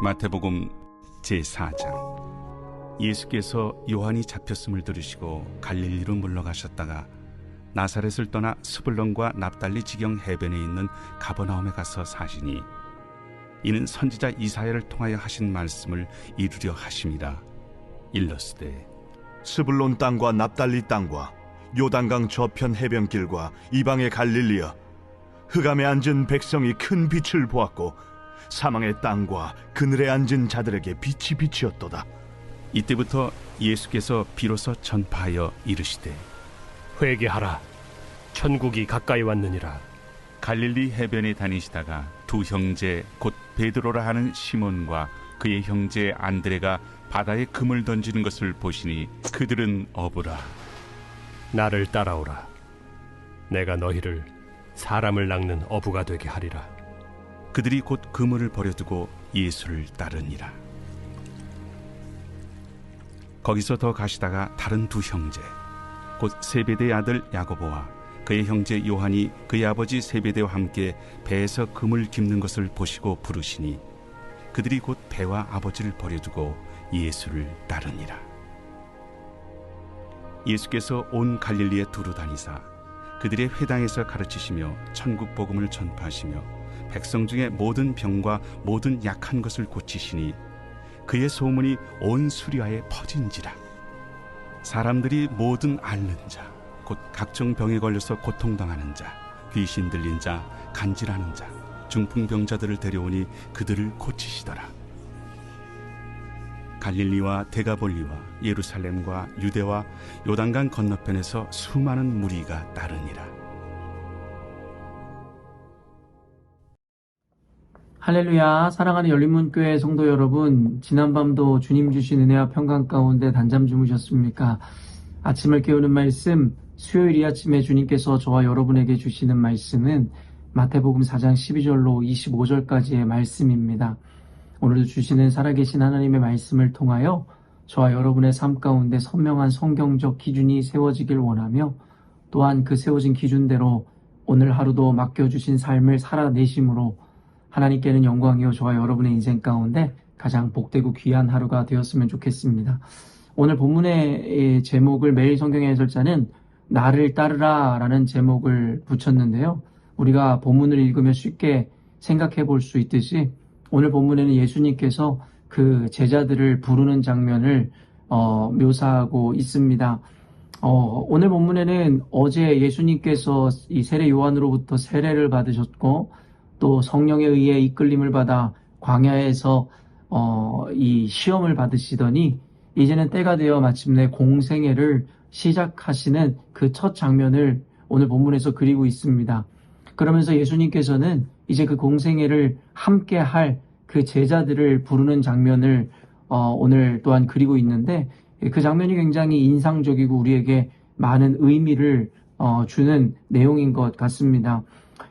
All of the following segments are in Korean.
마태복음 제4장. 예수께서 요한이 잡혔음을 들으시고 갈릴리로 물러가셨다가 나사렛을 떠나 스불론과 납달리 지경 해변에 있는 가버나움에 가서 사시니 이는 선지자 이사야를 통하여 하신 말씀을 이루려 하심이라. 일러스되 스불론 땅과 납달리 땅과 요단강 저편 해변길과 이방의 갈릴리여, 흑암에 앉은 백성이 큰 빛을 보았고 사망의 땅과 그늘에 앉은 자들에게 빛이 비치었도다. 이때부터 예수께서 비로소 전파하여 이르시되 회개하라, 천국이 가까이 왔느니라. 갈릴리 해변에 다니시다가 두 형제 곧 베드로라 하는 시몬과 그의 형제 안드레가 바다에 금을 던지는 것을 보시니 그들은 어부라. 나를 따라오라. 내가 너희를 사람을 낚는 어부가 되게 하리라. 그들이 곧 그물을 버려두고 예수를 따르니라. 거기서 더 가시다가 다른 두 형제 곧 세베대의 아들 야고보와 그의 형제 요한이 그의 아버지 세베대와 함께 배에서 금을 깁는 것을 보시고 부르시니 그들이 곧 배와 아버지를 버려두고 예수를 따르니라. 예수께서 온 갈릴리에 두루 다니사 그들의 회당에서 가르치시며 천국 복음을 전파하시며 백성 중에 모든 병과 모든 약한 것을 고치시니 그의 소문이 온 수리아에 퍼진지라. 사람들이 모든 앓는 자, 곧 각종 병에 걸려서 고통당하는 자, 귀신 들린 자, 간질하는 자, 중풍병자들을 데려오니 그들을 고치시더라. 갈릴리와 데가볼리와 예루살렘과 유대와 요단강 건너편에서 수많은 무리가 따르니라. 할렐루야. 사랑하는 열린문교회 성도 여러분, 지난밤도 주님 주신 은혜와 평강 가운데 단잠 주무셨습니까? 아침을 깨우는 말씀, 수요일 이 아침에 주님께서 저와 여러분에게 주시는 말씀은 마태복음 4장 12절로 25절까지의 말씀입니다. 오늘도 주시는 살아계신 하나님의 말씀을 통하여 저와 여러분의 삶 가운데 선명한 성경적 기준이 세워지길 원하며, 또한 그 세워진 기준대로 오늘 하루도 맡겨주신 삶을 살아내심으로 하나님께는 영광이요 저와 여러분의 인생 가운데 가장 복되고 귀한 하루가 되었으면 좋겠습니다. 오늘 본문의 제목을 매일 성경의 해설자는 나를 따르라 라는 제목을 붙였는데요. 우리가 본문을 읽으며 쉽게 생각해 볼 수 있듯이 오늘 본문에는 예수님께서 그 제자들을 부르는 장면을 묘사하고 있습니다. 오늘 본문에는 어제 예수님께서 이 세례 요한으로부터 세례를 받으셨고 또 성령에 의해 이끌림을 받아 광야에서 이 시험을 받으시더니 이제는 때가 되어 마침내 공생애를 시작하시는 그 첫 장면을 오늘 본문에서 그리고 있습니다. 그러면서 예수님께서는 이제 그 공생애를 함께 할 그 제자들을 부르는 장면을 오늘 또한 그리고 있는데, 그 장면이 굉장히 인상적이고 우리에게 많은 의미를 주는 내용인 것 같습니다.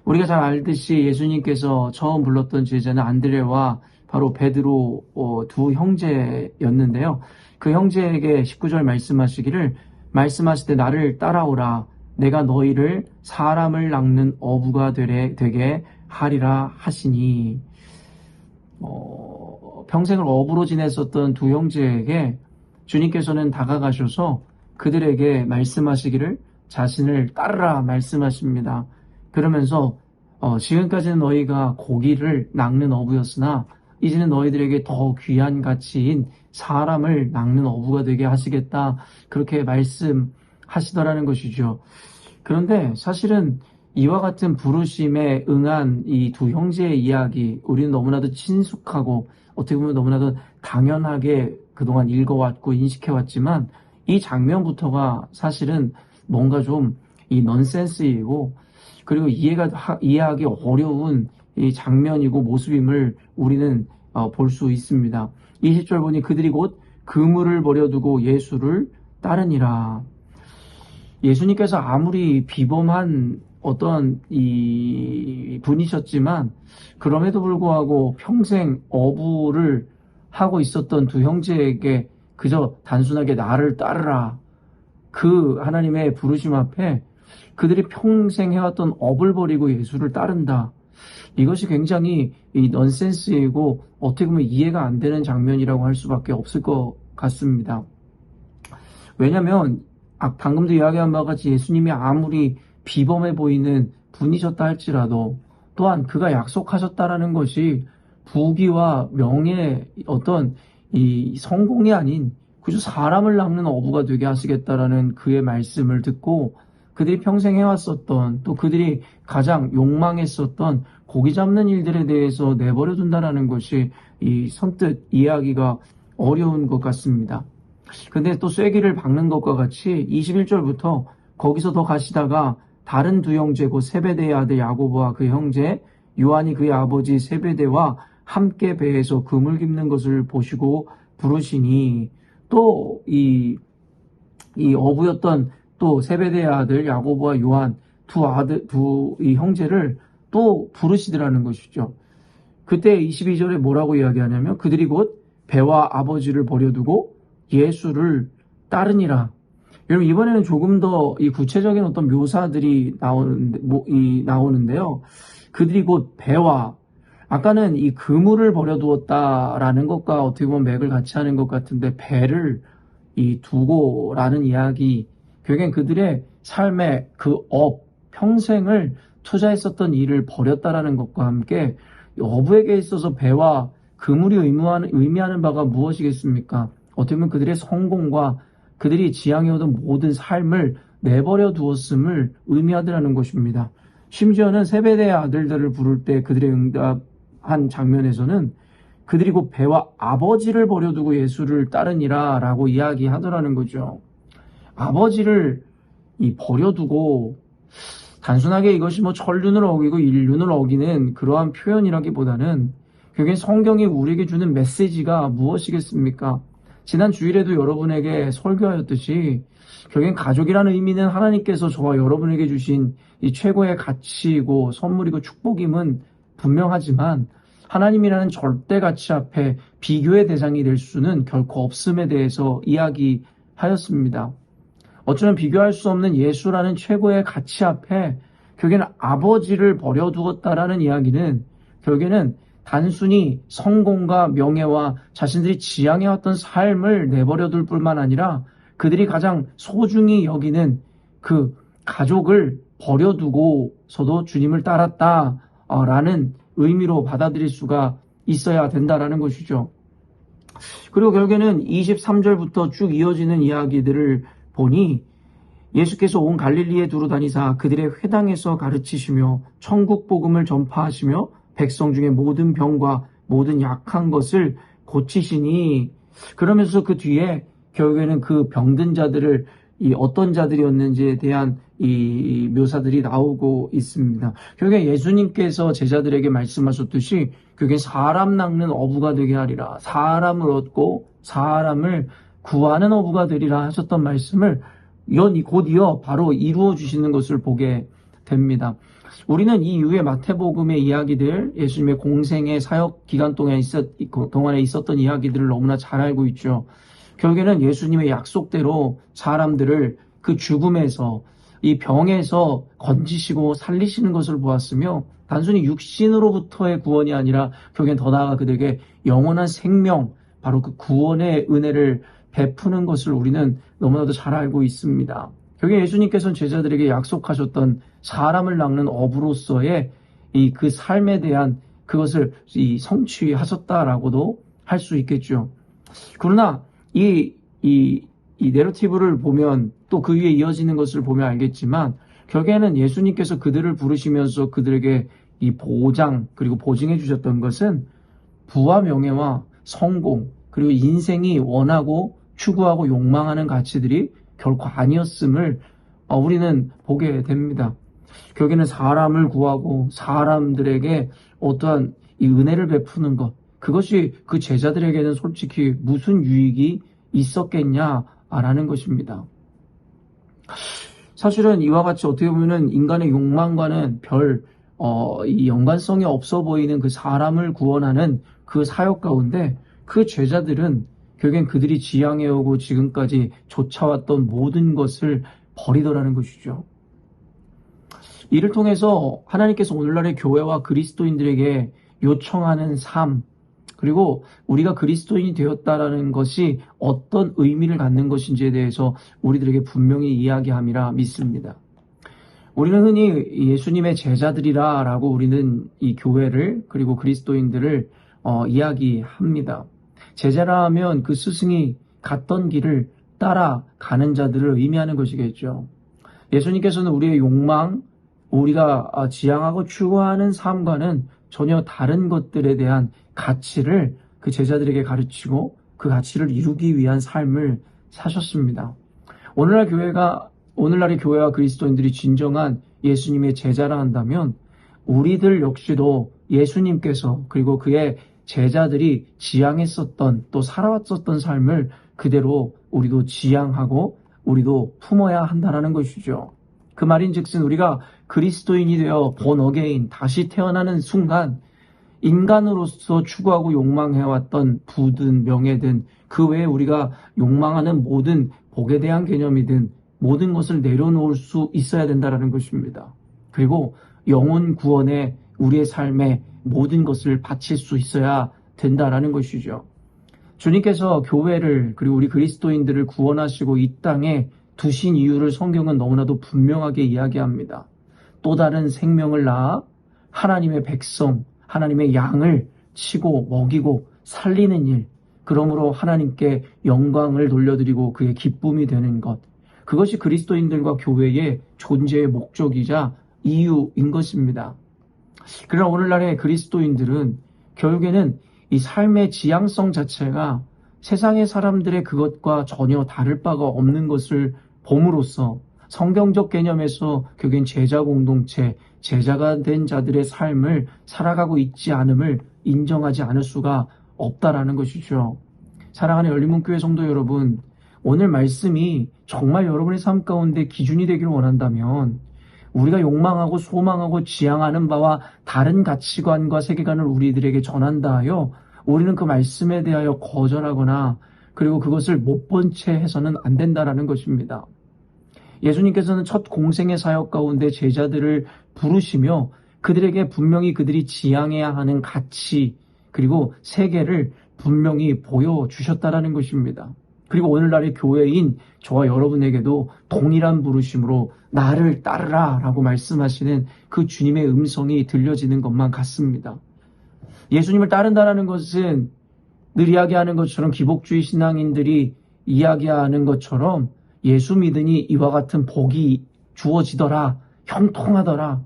우리가 잘 알듯이 예수님께서 처음 불렀던 제자는 안드레와 바로 베드로 두 형제였는데요. 그 형제에게 19절 말씀하실 때 나를 따라오라, 내가 너희를 사람을 낚는 어부가 되게 하리라 하시니, 평생을 어부로 지냈었던 두 형제에게 주님께서는 다가가셔서 그들에게 말씀하시기를 자신을 따르라 말씀하십니다. 그러면서 지금까지는 너희가 고기를 낚는 어부였으나 이제는 너희들에게 더 귀한 가치인 사람을 낚는 어부가 되게 하시겠다, 그렇게 말씀하시더라는 것이죠. 그런데 사실은 이와 같은 부르심에 응한 이 두 형제의 이야기, 우리는 너무나도 친숙하고 어떻게 보면 너무나도 당연하게 그동안 읽어왔고 인식해왔지만 이 장면부터가 사실은 뭔가 좀 이 넌센스이고, 그리고 이해하기 어려운 이 장면이고 모습임을 우리는 볼 수 있습니다. 20절 보니 그들이 곧 그물을 버려두고 예수를 따르니라. 예수님께서 아무리 비범한 어떤 이 분이셨지만 그럼에도 불구하고 평생 어부를 하고 있었던 두 형제에게 그저 단순하게 나를 따르라, 그 하나님의 부르심 앞에 그들이 평생 해왔던 업을 버리고 예수를 따른다, 이것이 굉장히 이 넌센스이고 어떻게 보면 이해가 안 되는 장면이라고 할 수밖에 없을 것 같습니다. 왜냐하면 방금도 이야기한 바와 같이 예수님이 아무리 비범해 보이는 분이셨다 할지라도 또한 그가 약속하셨다라는 것이 부귀와 명예의 어떤 이 성공이 아닌 그저 사람을 낚는 어부가 되게 하시겠다라는 그의 말씀을 듣고 그들이 평생 해왔었던 또 그들이 가장 욕망했었던 고기 잡는 일들에 대해서 내버려 둔다라는 것이 이 선뜻 이해하기가 어려운 것 같습니다. 근데 또 쐐기를 박는 것과 같이 21절부터 거기서 더 가시다가 다른 두 형제 곧 세베대의 아들 야고보와 그 형제 요한이 그의 아버지 세베대와 함께 배에서 그물 깁는 것을 보시고 부르시니 또 이 어부였던 또 세베대의 아들 야고보와 요한 두 이 형제를 또 부르시더라는 것이죠. 그때 22절에 뭐라고 이야기하냐면 그들이 곧 배와 아버지를 버려두고 예수를 따르니라. 여러분 이번에는 조금 더 이 구체적인 어떤 묘사들이 나오는데요. 그들이 곧 배와 아까는 이 그물을 버려두었다라는 것과 어떻게 보면 맥을 같이 하는 것 같은데 배를 이 두고라는 이야기 결국엔 그들의 삶의 그 평생을 투자했었던 일을 버렸다라는 것과 함께 어부에게 있어서 배와 그물이 의미하는 바가 무엇이겠습니까? 어떻게 보면 그들의 성공과 그들이 지향해오던 모든 삶을 내버려 두었음을 의미하더라는 것입니다. 심지어는 세베대의 아들들을 부를 때 그들의 응답한 장면에서는 그들이 곧 배와 아버지를 버려두고 예수를 따르니라 라고 이야기하더라는 거죠. 아버지를 버려두고 단순하게 이것이 뭐 천륜을 어기고 인륜을 어기는 그러한 표현이라기보다는 결국엔 성경이 우리에게 주는 메시지가 무엇이겠습니까? 지난 주일에도 여러분에게 설교하였듯이 결국엔 가족이라는 의미는 하나님께서 저와 여러분에게 주신 이 최고의 가치이고 선물이고 축복임은 분명하지만 하나님이라는 절대 가치 앞에 비교의 대상이 될 수는 결코 없음에 대해서 이야기하였습니다. 어쩌면 비교할 수 없는 예수라는 최고의 가치 앞에 결국에는 아버지를 버려두었다라는 이야기는 결국에는 단순히 성공과 명예와 자신들이 지향해왔던 삶을 내버려둘 뿐만 아니라 그들이 가장 소중히 여기는 그 가족을 버려두고서도 주님을 따랐다라는 의미로 받아들일 수가 있어야 된다라는 것이죠. 그리고 결국에는 23절부터 쭉 이어지는 이야기들을 보니 예수께서 온 갈릴리에 두루 다니사 그들의 회당에서 가르치시며 천국 복음을 전파하시며 백성 중에 모든 병과 모든 약한 것을 고치시니 그러면서 그 뒤에 결국에는 그 병든 자들을 어떤 자들이었는지에 대한 이 묘사들이 나오고 있습니다. 결국에 예수님께서 제자들에게 말씀하셨듯이 결국에 사람 낚는 어부가 되게 하리라. 사람을 얻고 사람을 구하는 어부가 되리라 하셨던 말씀을 곧 이어 바로 이루어 주시는 것을 보게 됩니다. 우리는 이 이후에 마태복음의 이야기들, 예수님의 공생의 사역 기간 동안에 있었던 이야기들을 너무나 잘 알고 있죠. 결국에는 예수님의 약속대로 사람들을 그 죽음에서 이 병에서 건지시고 살리시는 것을 보았으며 단순히 육신으로부터의 구원이 아니라 결국엔 더 나아가 그들에게 영원한 생명, 바로 그 구원의 은혜를 베푸는 것을 우리는 너무나도 잘 알고 있습니다. 결국에 예수님께서는 제자들에게 약속하셨던 사람을 낚는 어부로서의 그 삶에 대한 그것을 성취하셨다라고도 할 수 있겠죠. 그러나 이 내러티브를 보면 또 그 위에 이어지는 것을 보면 알겠지만 결국에는 예수님께서 그들을 부르시면서 그들에게 이 보장 그리고 보증해 주셨던 것은 부와 명예와 성공 그리고 인생이 원하고 추구하고 욕망하는 가치들이 결코 아니었음을 우리는 보게 됩니다. 결국에는 사람을 구하고 사람들에게 어떠한 이 은혜를 베푸는 것 그것이 그 제자들에게는 솔직히 무슨 유익이 있었겠냐라는 것입니다. 사실은 이와 같이 어떻게 보면은 인간의 욕망과는 이 연관성이 없어 보이는 그 사람을 구원하는 그 사역 가운데 그 제자들은 결국엔 그들이 지향해오고 지금까지 쫓아왔던 모든 것을 버리더라는 것이죠. 이를 통해서 하나님께서 오늘날의 교회와 그리스도인들에게 요청하는 삶, 그리고 우리가 그리스도인이 되었다라는 것이 어떤 의미를 갖는 것인지에 대해서 우리들에게 분명히 이야기함이라 믿습니다. 우리는 흔히 예수님의 제자들이라 라고 우리는 이 교회를 그리고 그리스도인들을 이야기합니다. 제자라 하면 그 스승이 갔던 길을 따라가는 자들을 의미하는 것이겠죠. 예수님께서는 우리의 욕망, 우리가 지향하고 추구하는 삶과는 전혀 다른 것들에 대한 가치를 그 제자들에게 가르치고 그 가치를 이루기 위한 삶을 사셨습니다. 오늘날의 교회와 그리스도인들이 진정한 예수님의 제자라 한다면 우리들 역시도 예수님께서 그리고 그의 제자들이 지향했었던 또 살아왔었던 삶을 그대로 우리도 지향하고 우리도 품어야 한다는 것이죠. 그 말인즉슨 우리가 그리스도인이 되어 본 어게인 다시 태어나는 순간 인간으로서 추구하고 욕망해왔던 부든 명예든 그 외에 우리가 욕망하는 모든 복에 대한 개념이든 모든 것을 내려놓을 수 있어야 된다는 것입니다. 그리고 영혼 구원에 우리의 삶에 모든 것을 바칠 수 있어야 된다는 것이죠. 주님께서 교회를 그리고 우리 그리스도인들을 구원하시고 이 땅에 두신 이유를 성경은 너무나도 분명하게 이야기합니다. 또 다른 생명을 낳아 하나님의 백성, 하나님의 양을 치고 먹이고 살리는 일, 그러므로 하나님께 영광을 돌려드리고 그의 기쁨이 되는 것, 그것이 그리스도인들과 교회의 존재의 목적이자 이유인 것입니다. 그러나 오늘날의 그리스도인들은 결국에는 이 삶의 지향성 자체가 세상의 사람들의 그것과 전혀 다를 바가 없는 것을 봄으로써 성경적 개념에서 결국엔 제자 공동체, 제자가 된 자들의 삶을 살아가고 있지 않음을 인정하지 않을 수가 없다라는 것이죠. 사랑하는 열린문교회 성도 여러분, 오늘 말씀이 정말 여러분의 삶 가운데 기준이 되기를 원한다면 우리가 욕망하고 소망하고 지향하는 바와 다른 가치관과 세계관을 우리들에게 전한다 하여 우리는 그 말씀에 대하여 거절하거나 그리고 그것을 못 본 채 해서는 안 된다라는 것입니다. 예수님께서는 첫 공생의 사역 가운데 제자들을 부르시며 그들에게 분명히 그들이 지향해야 하는 가치 그리고 세계를 분명히 보여주셨다라는 것입니다. 그리고 오늘날의 교회인 저와 여러분에게도 동일한 부르심으로 나를 따르라 라고 말씀하시는 그 주님의 음성이 들려지는 것만 같습니다. 예수님을 따른다는 것은 늘 이야기하는 것처럼 기복주의 신앙인들이 이야기하는 것처럼 예수 믿으니 이와 같은 복이 주어지더라, 형통하더라,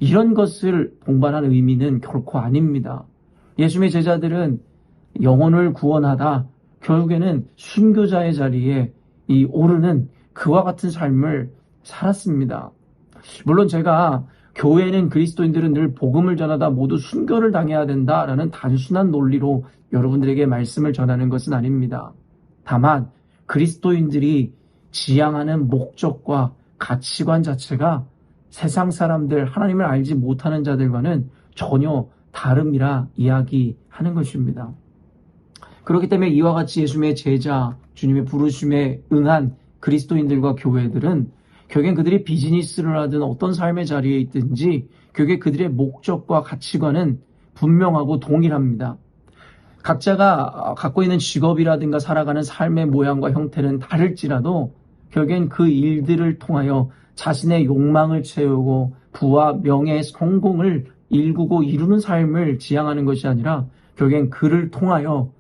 이런 것을 봉반하는 의미는 결코 아닙니다. 예수님의 제자들은 영혼을 구원하다 결국에는 순교자의 자리에 이 오르는 그와 같은 삶을 살았습니다. 물론 제가 교회는 그리스도인들은 늘 복음을 전하다 모두 순교를 당해야 된다라는 단순한 논리로 여러분들에게 말씀을 전하는 것은 아닙니다. 다만 그리스도인들이 지향하는 목적과 가치관 자체가 세상 사람들, 하나님을 알지 못하는 자들과는 전혀 다름이라 이야기하는 것입니다. 그렇기 때문에 이와 같이 예수님의 제자, 주님의 부르심에 응한 그리스도인들과 교회들은 결국엔 그들이 비즈니스를 하든 어떤 삶의 자리에 있든지 결국에 그들의 목적과 가치관은 분명하고 동일합니다. 각자가 갖고 있는 직업이라든가 살아가는 삶의 모양과 형태는 다를지라도 결국엔 그 일들을 통하여 자신의 욕망을 채우고 부와 명예, 성공을 일구고 이루는 삶을 지향하는 것이 아니라 결국엔 그를 통하여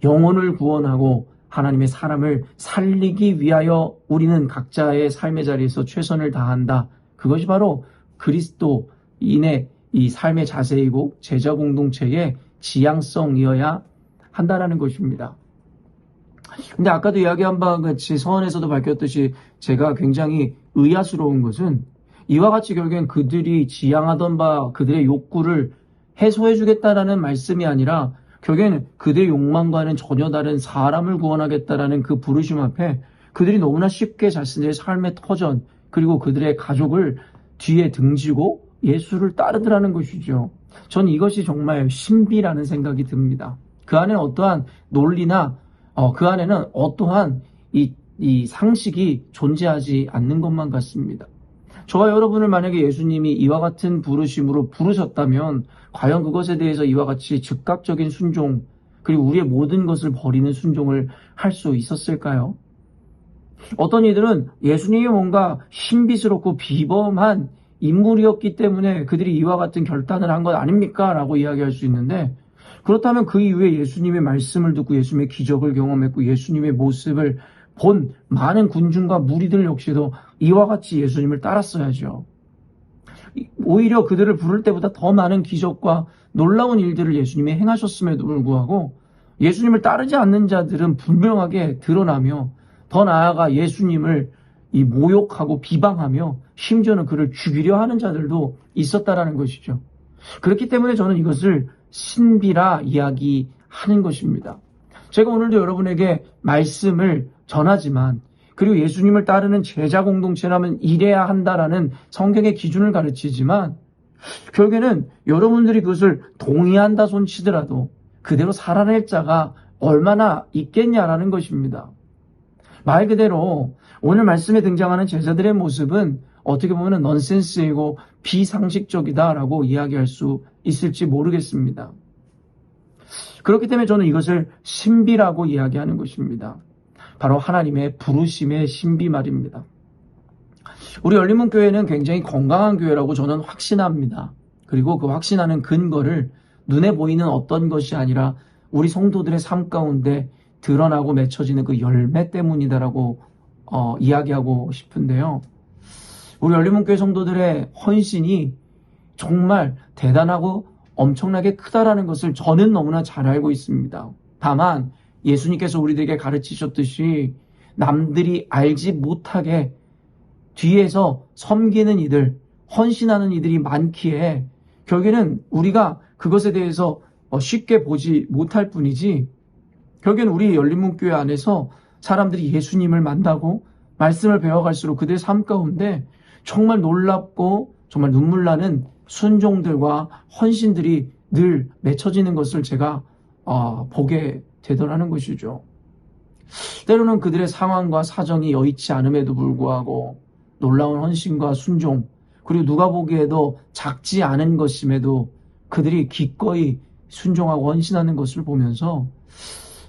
영혼을 구원하고 하나님의 사람을 살리기 위하여 우리는 각자의 삶의 자리에서 최선을 다한다. 그것이 바로 그리스도인의 이 삶의 자세이고 제자 공동체의 지향성이어야 한다라는 것입니다. 근데 아까도 이야기한 바와 같이 서원에서도 밝혔듯이 제가 굉장히 의아스러운 것은 이와 같이 결국엔 그들이 지향하던 바 그들의 욕구를 해소해 주겠다라는 말씀이 아니라 결국에는 그들의 욕망과는 전혀 다른 사람을 구원하겠다라는 그 부르심 앞에 그들이 너무나 쉽게 자신의 삶의 터전 그리고 그들의 가족을 뒤에 등지고 예수를 따르더라는 것이죠. 전 이것이 정말 신비라는 생각이 듭니다. 그 안에는 어떠한 논리나 그 안에는 어떠한 이 상식이 존재하지 않는 것만 같습니다. 저와 여러분을 만약에 예수님이 이와 같은 부르심으로 부르셨다면 과연 그것에 대해서 이와 같이 즉각적인 순종, 그리고 우리의 모든 것을 버리는 순종을 할 수 있었을까요? 어떤 이들은 예수님이 뭔가 신비스럽고 비범한 인물이었기 때문에 그들이 이와 같은 결단을 한 것 아닙니까? 라고 이야기할 수 있는데, 그렇다면 그 이후에 예수님의 말씀을 듣고 예수님의 기적을 경험했고 예수님의 모습을 본 많은 군중과 무리들 역시도 이와 같이 예수님을 따랐어야죠. 오히려 그들을 부를 때보다 더 많은 기적과 놀라운 일들을 예수님이 행하셨음에도 불구하고 예수님을 따르지 않는 자들은 분명하게 드러나며, 더 나아가 예수님을 모욕하고 비방하며 심지어는 그를 죽이려 하는 자들도 있었다라는 것이죠. 그렇기 때문에 저는 이것을 신비라 이야기하는 것입니다. 제가 오늘도 여러분에게 말씀을 전하지만, 그리고 예수님을 따르는 제자 공동체라면 이래야 한다라는 성경의 기준을 가르치지만, 결국에는 여러분들이 그것을 동의한다 손치더라도 그대로 살아낼 자가 얼마나 있겠냐라는 것입니다. 말 그대로 오늘 말씀에 등장하는 제자들의 모습은 어떻게 보면 넌센스이고 비상식적이다라고 이야기할 수 있을지 모르겠습니다. 그렇기 때문에 저는 이것을 신비라고 이야기하는 것입니다. 바로 하나님의 부르심의 신비 말입니다. 우리 열린문교회는 굉장히 건강한 교회라고 저는 확신합니다. 그리고 그 확신하는 근거를 눈에 보이는 어떤 것이 아니라 우리 성도들의 삶 가운데 드러나고 맺혀지는 그 열매 때문이다라고 이야기하고 싶은데요. 우리 열린문교회 성도들의 헌신이 정말 대단하고 엄청나게 크다라는 것을 저는 너무나 잘 알고 있습니다. 다만 예수님께서 우리들에게 가르치셨듯이 남들이 알지 못하게 뒤에서 섬기는 이들, 헌신하는 이들이 많기에 결국에는 우리가 그것에 대해서 쉽게 보지 못할 뿐이지, 결국에는 우리 열린문교회 안에서 사람들이 예수님을 만나고 말씀을 배워갈수록 그들의 삶 가운데 정말 놀랍고 정말 눈물 나는 순종들과 헌신들이 늘 맺혀지는 것을 제가 보게 되더라는 것이죠. 때로는 그들의 상황과 사정이 여의치 않음에도 불구하고 놀라운 헌신과 순종, 그리고 누가 보기에도 작지 않은 것임에도 그들이 기꺼이 순종하고 헌신하는 것을 보면서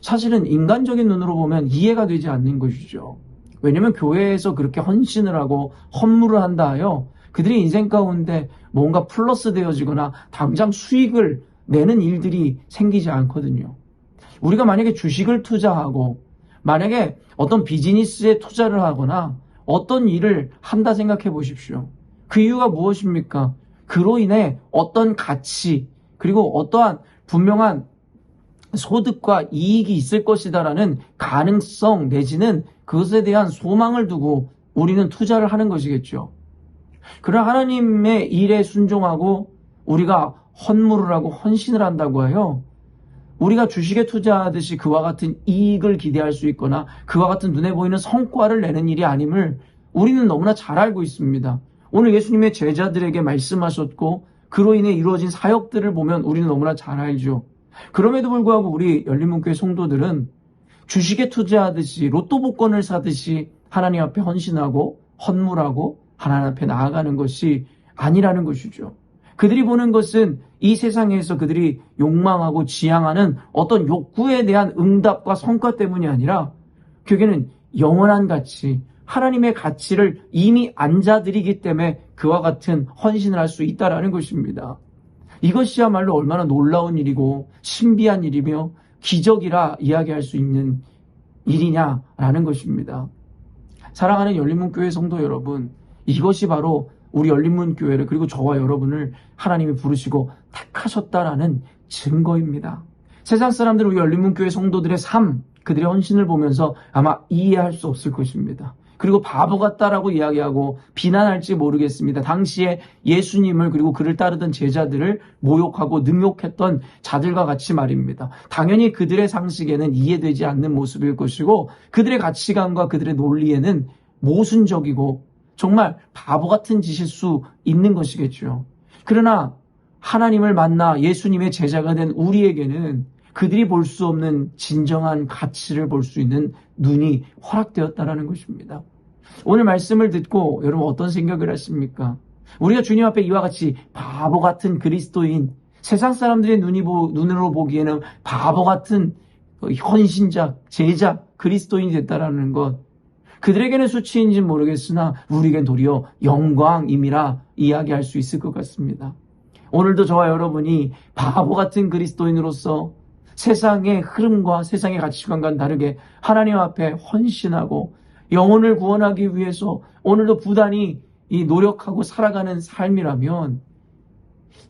사실은 인간적인 눈으로 보면 이해가 되지 않는 것이죠. 왜냐하면 교회에서 그렇게 헌신을 하고 헌물을 한다 하여 그들의 인생 가운데 뭔가 플러스 되어지거나 당장 수익을 내는 일들이 생기지 않거든요. 우리가 만약에 주식을 투자하고 만약에 어떤 비즈니스에 투자를 하거나 어떤 일을 한다 생각해 보십시오. 그 이유가 무엇입니까? 그로 인해 어떤 가치, 그리고 어떠한 분명한 소득과 이익이 있을 것이다라는 가능성 내지는 그것에 대한 소망을 두고 우리는 투자를 하는 것이겠죠. 그러나 하나님의 일에 순종하고 우리가 헌물을 하고 헌신을 한다고 하여 우리가 주식에 투자하듯이 그와 같은 이익을 기대할 수 있거나 그와 같은 눈에 보이는 성과를 내는 일이 아님을 우리는 너무나 잘 알고 있습니다. 오늘 예수님의 제자들에게 말씀하셨고 그로 인해 이루어진 사역들을 보면 우리는 너무나 잘 알죠. 그럼에도 불구하고 우리 열린문교회 성도들은 주식에 투자하듯이 로또 복권을 사듯이 하나님 앞에 헌신하고 헌물하고 하나님 앞에 나아가는 것이 아니라는 것이죠. 그들이 보는 것은 이 세상에서 그들이 욕망하고 지향하는 어떤 욕구에 대한 응답과 성과 때문이 아니라 결국에는 영원한 가치, 하나님의 가치를 이미 앉아들이기 때문에 그와 같은 헌신을 할 수 있다라는 것입니다. 이것이야말로 얼마나 놀라운 일이고 신비한 일이며 기적이라 이야기할 수 있는 일이냐라는 것입니다. 사랑하는 열린문교회 성도 여러분, 이것이 바로 우리 열린문교회를, 그리고 저와 여러분을 하나님이 부르시고 택하셨다라는 증거입니다. 세상 사람들은 우리 열린문교회 성도들의 삶, 그들의 헌신을 보면서 아마 이해할 수 없을 것입니다. 그리고 바보 같다라고 이야기하고 비난할지 모르겠습니다. 당시에 예수님을 그리고 그를 따르던 제자들을 모욕하고 능욕했던 자들과 같이 말입니다. 당연히 그들의 상식에는 이해되지 않는 모습일 것이고 그들의 가치관과 그들의 논리에는 모순적이고 정말 바보 같은 짓일 수 있는 것이겠죠. 그러나 하나님을 만나 예수님의 제자가 된 우리에게는 그들이 볼 수 없는 진정한 가치를 볼 수 있는 눈이 허락되었다라는 것입니다. 오늘 말씀을 듣고 여러분 어떤 생각을 하십니까? 우리가 주님 앞에 이와 같이 바보 같은 그리스도인, 세상 사람들의 눈으로 보기에는 바보 같은 헌신자, 제자, 그리스도인이 됐다라는 것, 그들에게는 수치인지 모르겠으나 우리에겐 도리어 영광임이라 이야기할 수 있을 것 같습니다. 오늘도 저와 여러분이 바보 같은 그리스도인으로서 세상의 흐름과 세상의 가치관과는 다르게 하나님 앞에 헌신하고 영혼을 구원하기 위해서 오늘도 부단히 노력하고 살아가는 삶이라면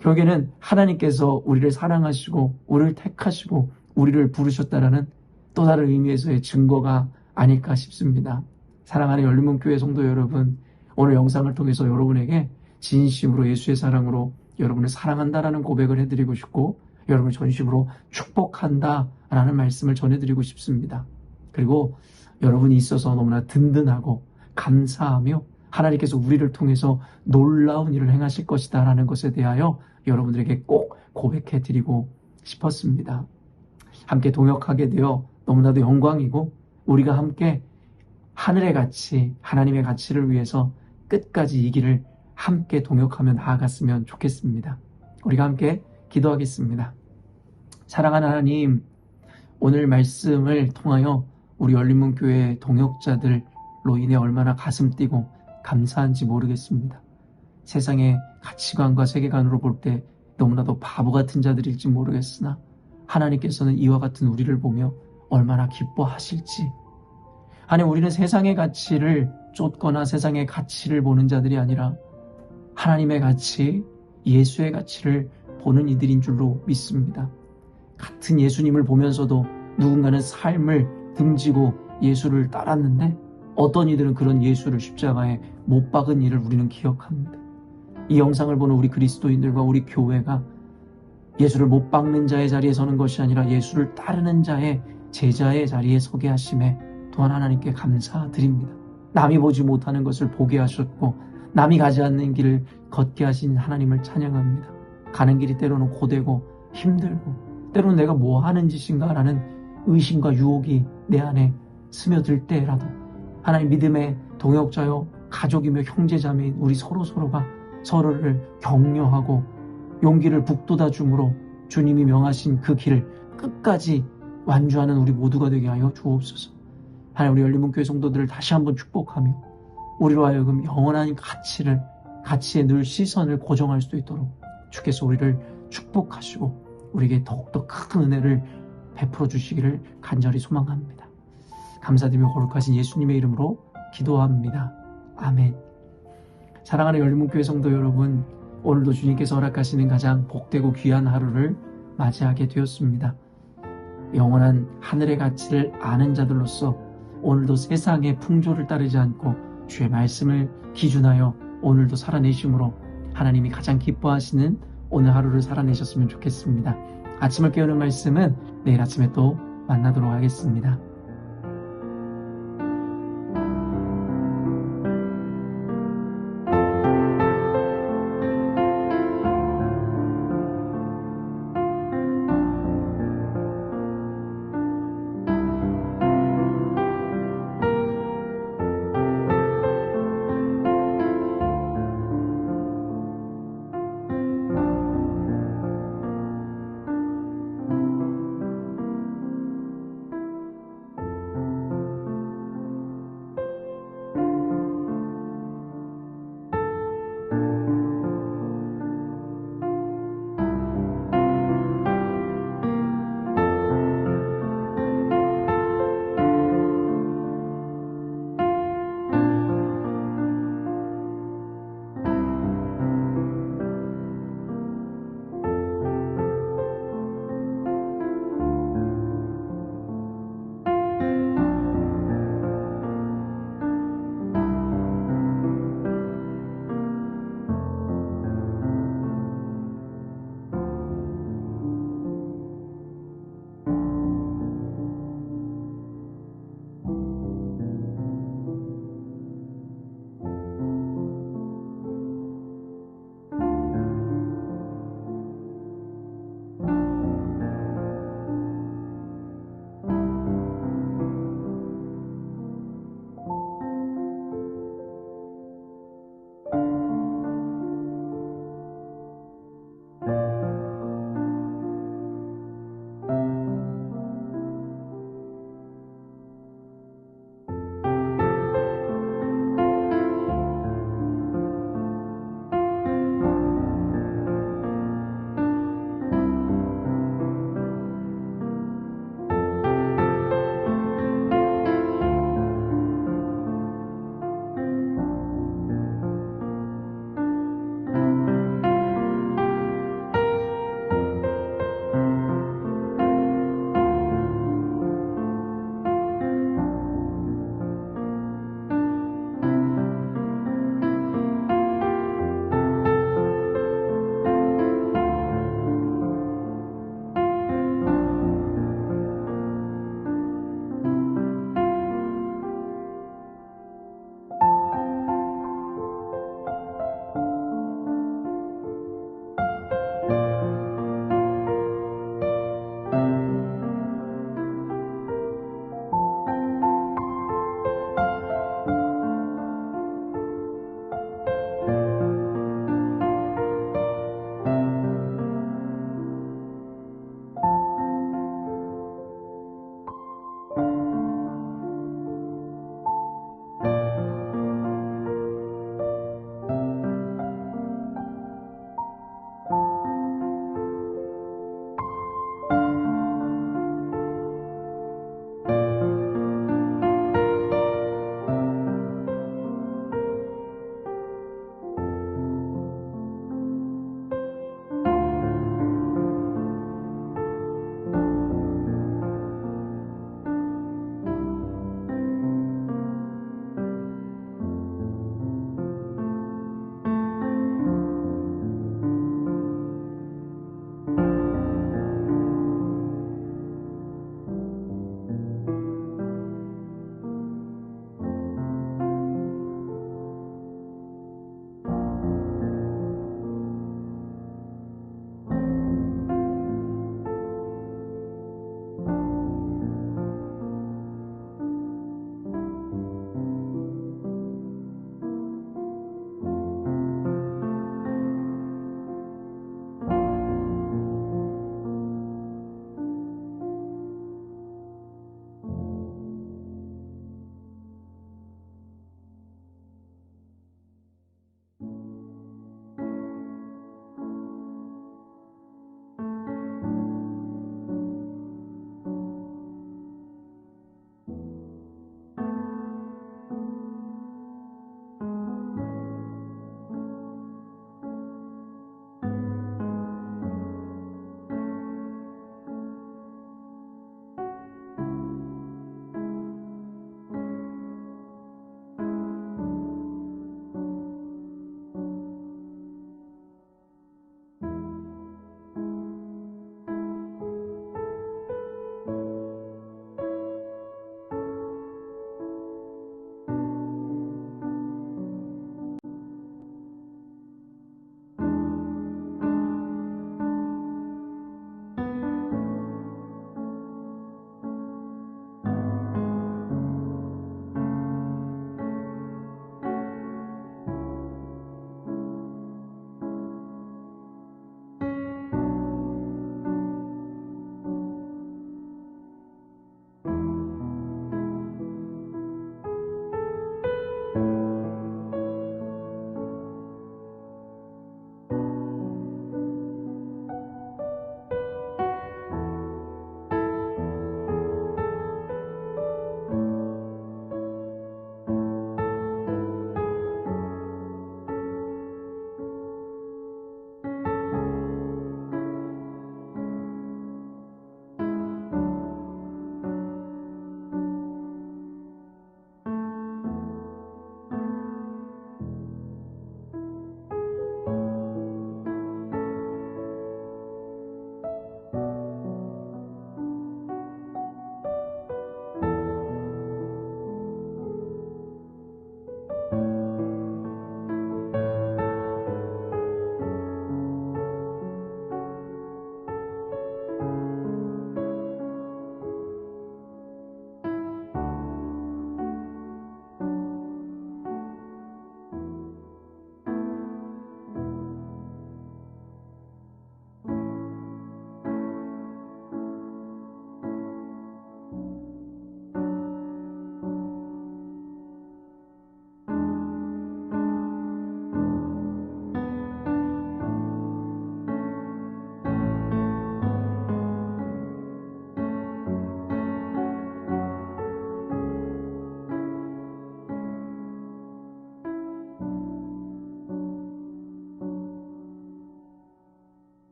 결국에는 하나님께서 우리를 사랑하시고 우리를 택하시고 우리를 부르셨다라는 또 다른 의미에서의 증거가 아닐까 싶습니다. 사랑하는 열린문교회 성도 여러분, 오늘 영상을 통해서 여러분에게 진심으로 예수의 사랑으로 여러분을 사랑한다라는 고백을 해드리고 싶고 여러분을 전심으로 축복한다라는 말씀을 전해드리고 싶습니다. 그리고 여러분이 있어서 너무나 든든하고 감사하며 하나님께서 우리를 통해서 놀라운 일을 행하실 것이다 라는 것에 대하여 여러분들에게 꼭 고백해드리고 싶었습니다. 함께 동역하게 되어 너무나도 영광이고 우리가 함께 하늘의 가치, 하나님의 가치를 위해서 끝까지 이 길을 함께 동역하며 나아갔으면 좋겠습니다. 우리가 함께 기도하겠습니다. 사랑하는 하나님, 오늘 말씀을 통하여 우리 열린문교회 동역자들로 인해 얼마나 가슴 뛰고 감사한지 모르겠습니다. 세상의 가치관과 세계관으로 볼 때 너무나도 바보 같은 자들일지 모르겠으나 하나님께서는 이와 같은 우리를 보며 얼마나 기뻐하실지. 아니, 우리는 세상의 가치를 쫓거나 세상의 가치를 보는 자들이 아니라 하나님의 가치, 예수의 가치를 보는 이들인 줄로 믿습니다. 같은 예수님을 보면서도 누군가는 삶을 등지고 예수를 따랐는데 어떤 이들은 그런 예수를 십자가에 못 박은 일을 우리는 기억합니다. 이 영상을 보는 우리 그리스도인들과 우리 교회가 예수를 못 박는 자의 자리에 서는 것이 아니라 예수를 따르는 자의 제자의 자리에 서게 하심에 또한 하나님께 감사드립니다. 남이 보지 못하는 것을 보게 하셨고 남이 가지 않는 길을 걷게 하신 하나님을 찬양합니다. 가는 길이 때로는 고되고 힘들고 때로는 내가 뭐 하는 짓인가 라는 의심과 유혹이 내 안에 스며들 때라도 하나님 믿음의 동역자요 가족이며 형제자매인 우리 서로가 서로를 격려하고 용기를 북돋아 줌으로 주님이 명하신 그 길을 끝까지 완주하는 우리 모두가 되게 하여 주옵소서. 하나님, 우리 열린문교회 성도들을 다시 한번 축복하며 우리로 하여금 영원한 가치에 늘 시선을 고정할 수 있도록 주께서 우리를 축복하시고 우리에게 더욱더 큰 은혜를 베풀어 주시기를 간절히 소망합니다. 감사드리며 거룩하신 예수님의 이름으로 기도합니다. 아멘. 사랑하는 열린문교회 성도 여러분, 오늘도 주님께서 허락하시는 가장 복되고 귀한 하루를 맞이하게 되었습니다. 영원한 하늘의 가치를 아는 자들로서 오늘도 세상의 풍조를 따르지 않고 주의 말씀을 기준하여 오늘도 살아내심으로 하나님이 가장 기뻐하시는 오늘 하루를 살아내셨으면 좋겠습니다. 아침을 깨우는 말씀은 내일 아침에 또 만나도록 하겠습니다.